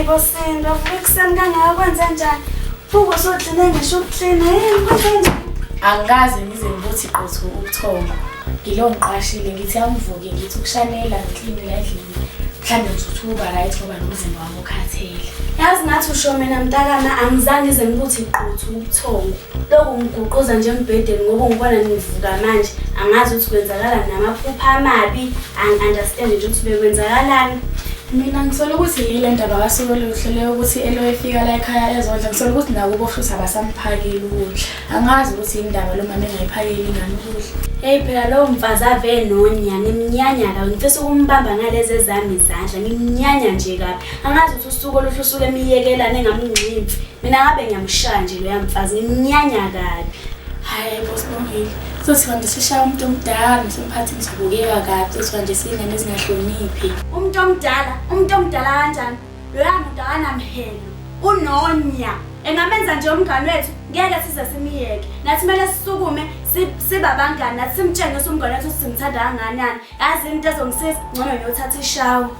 Bosindo, ukuseni kangaka kwenze njani? Futhi usogcine ngisho ukuklina yini kwenze njani? Angikaze ngize ngibuthi qotho ukuthomba. Ngilo ngiqashile ngithi angivuke ngithi ukushanela ngicline la endlini. Mhlambe ngizothuba right ngoba nomzimba wami ukhathele. Yazi nathi usho mina mntakana angizange ngize ngibuthi qotho ukuthomba. Lokhu ngiguquza nje embhedeni ngoba ngibona nivuka manje. Angazi ukuthi kwenzakala namaphupha amabi. Understand nje ukuthi bekwenzakalani. Mina ngisola ukuthi yile ndaba kaSokolo uhlele ukuthi elo efika la ekhaya ezondla ngisola ukuthi nakubo futhi abasamphakeli ukudla. Angazi ukuthi indaba lo mama engayiphakeli ingane ukudla. Hey phela lo mfazi ave nonyana iminyanya la ngifisa ukumbamba ngalezi ezami izandla ngimnyanya nje kabi. Angazi ukuthi uSokolo usuke emiyekelane ngamngcimfi. Mina ngabe ngiyamshaya nje lo yamfazi ngimnyanya kabi. Hayi boss Bongile. Sothi manje sishaya umuntu omdala ngisemphathi ngizobukeka kabi sothi manje singane ezingahloniphi. Umuntu omdala kanjani? Lo yamuntu akanamhelo. Unonya. Engamenza nje umngane wethu ngeke size simiyeke. Nathi kumele sisukume sibabangani nathi simtshengise umngane wethu ukuthi simthanda kangakanani. Yazi into ezongisiza ngcono ngiyothatha ishawa.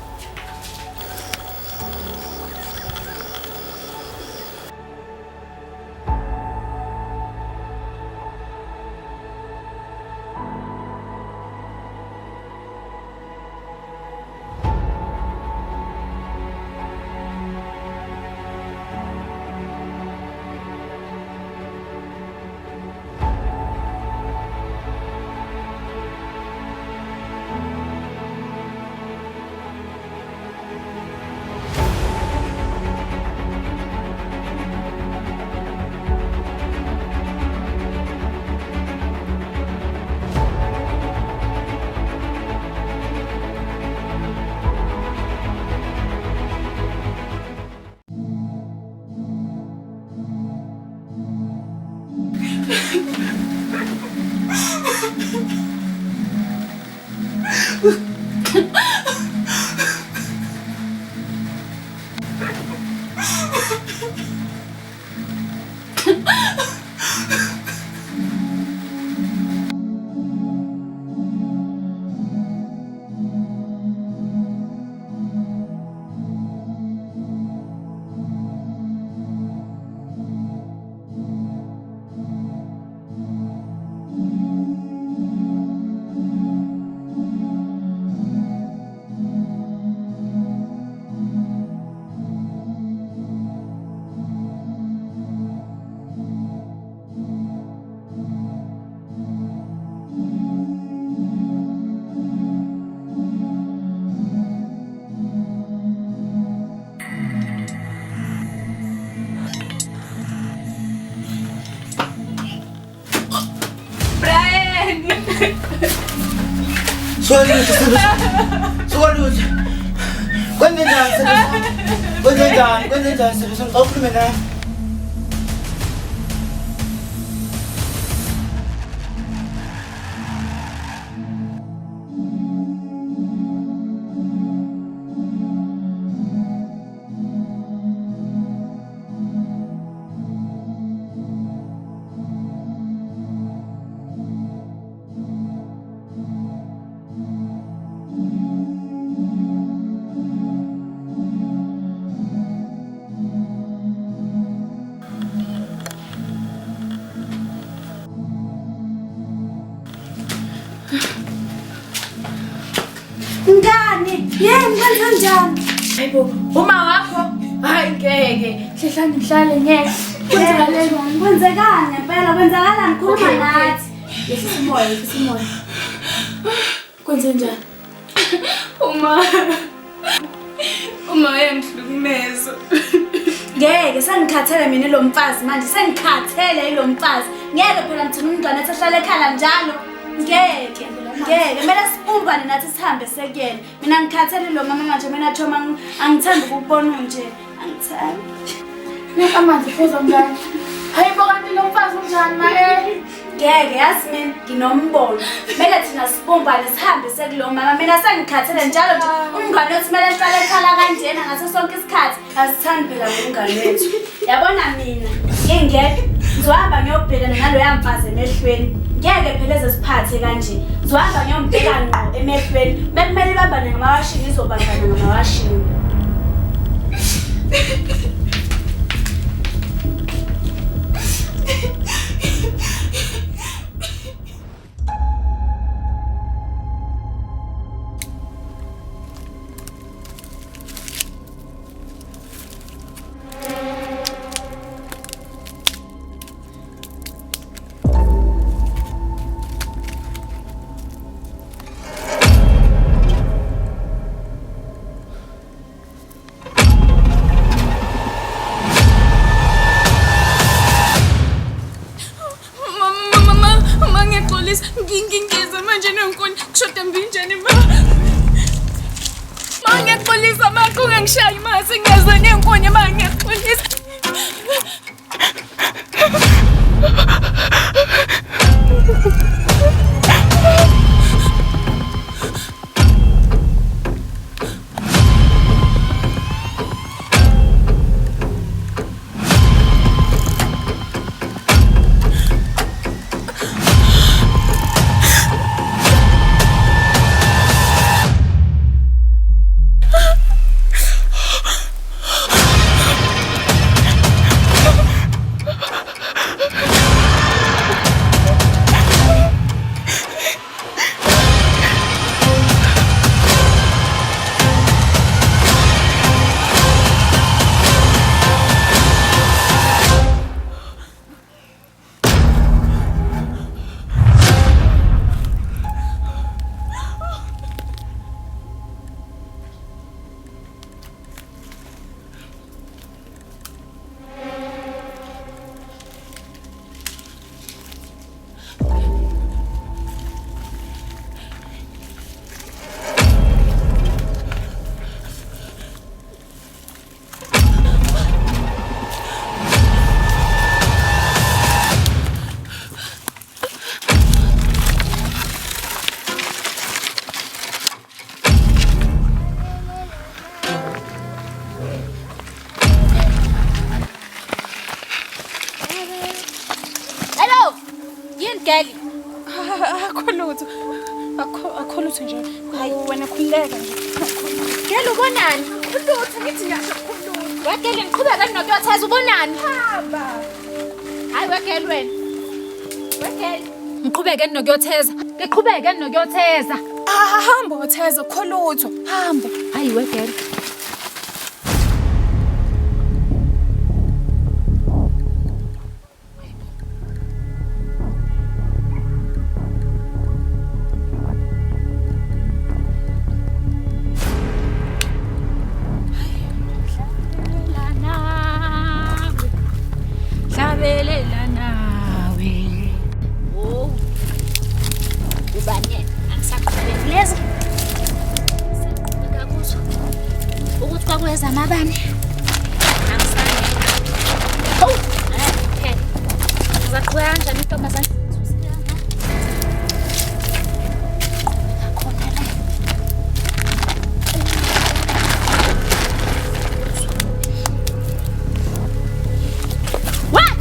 Sokalutho. Kwenze njani sebe songikhuluma nawe. Ngani? Yini kwenze njani? Hayibo, uma wakho hayi ngeke. Hlehlani ngihlale ngeke. Kwenzekani ngempela kwenzakalani khuluma nathi. Yehlisa umoya. Kwenze njani? Uma uyangihlukumeza. Ngeke sengikhathele mina lo mfazi manje sengikhathele lo mfazi. Ngeke phela ngithina umntwana esehlala ekhala njalo. Ngeke mele sibumbane nathi sihambe sekuyena. Mina ngikhathele lo mama manje mina thoma angithanda ukubona nje. Angithandi. Nika amanzi phuza mngane. Hayibo kanti lo mfazi unjani ma Ngeke yazi mina nginombono. Mele thina sibumbane sihambe sekulo mama. Mina sengikhathele njalo nje umngane wethu mele ehlale ekhala kanjena ngaso sonke isikhathi. Asithandi phela umngane wethu. Yabona mina ngeke ngizohamba ngiyobhekana nalo yamfazi emehlweni. Ngeke phela ezesiphathe kanje. Ngizohamba ngiyombheka ngqo emehlweni. Bekumele babane ngamawashini izobambana ngamawashini. Ngingingeza manje nenkuni kushoda mbinjani ma. Mangiyaxolisa makho ungangishayi ma singeza nenkuni mangiyaxolisa. Geli. Akho lutho nje. Hayi wena khuleka nje. Geli ubonani? Khulutho ngithi ngisho khulutho. Wegeli ngiqhubeka nokuyotheza ubonani? Hamba. Hayi wegeli wena. Wegeli. Ngiqhubeke nokuyotheza. Ngiqhubeke nokuyotheza. Hamba utheza khulutho. Hamba. Hayi wegeli. Amabane angisangena. Oh, okay. Ngizaqhubeka kanjani intombazane? What?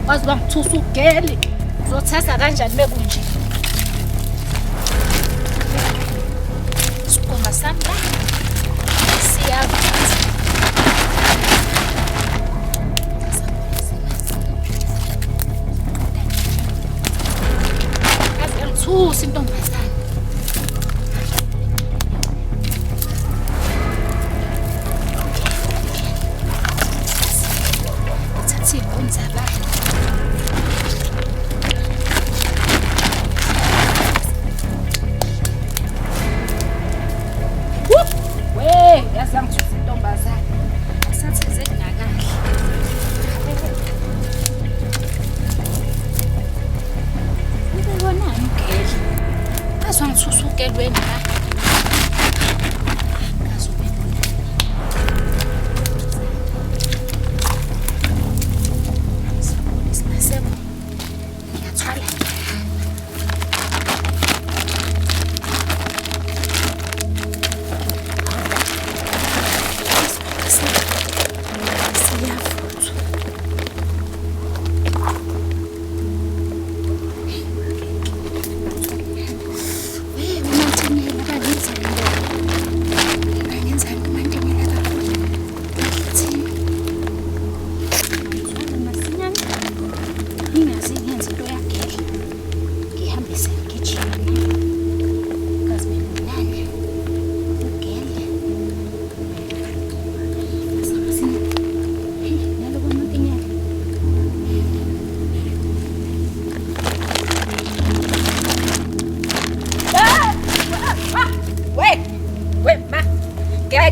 Wazi bangithusa ugeli. Uzothatha kanjani bekunje? Sikhomba sami la. Thusa intombazane. Thatha iy'nkuni zabantu. Yazi angithusa intombazane. Asatheze kungakahle. Ubonani ugeli? Kazi wangithusa ugeli wena la. Kazi ubona. Sinasebo. Ngiyathwala.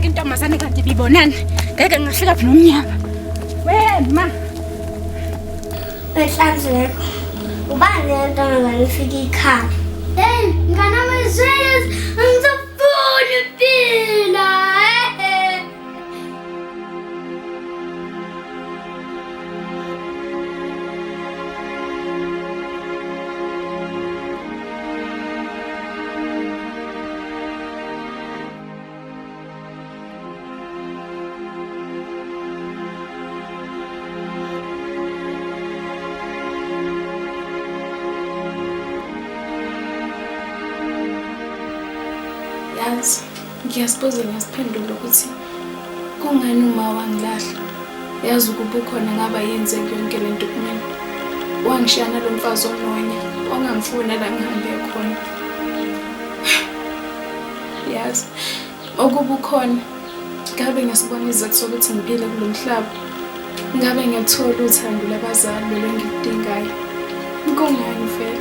ngiyeke intombazane kanti bibonana. Ngeke ngafika phi nomnyaka. Wema. Ehlanzeko. Ubani lento ngifika ikhaya. Hey, ngana mezes, ngizofuna impilo. Yazi, ngiyazibuza ngiyaziphendula ukuthi kungani uma wangilahla. Yazi ukuba ukhona ngaba yenzeke yonke lento kumina. Wangishiya nalo mfazi ononya, ongangifuna la ngihambe khona. Yazi, ukuba ukhona ngabe ngisibona izathu sokuthi ngiphile kulo mhlaba. Ngabe ngiyathola uthando labazali lo engikudingayo. Kungani vele?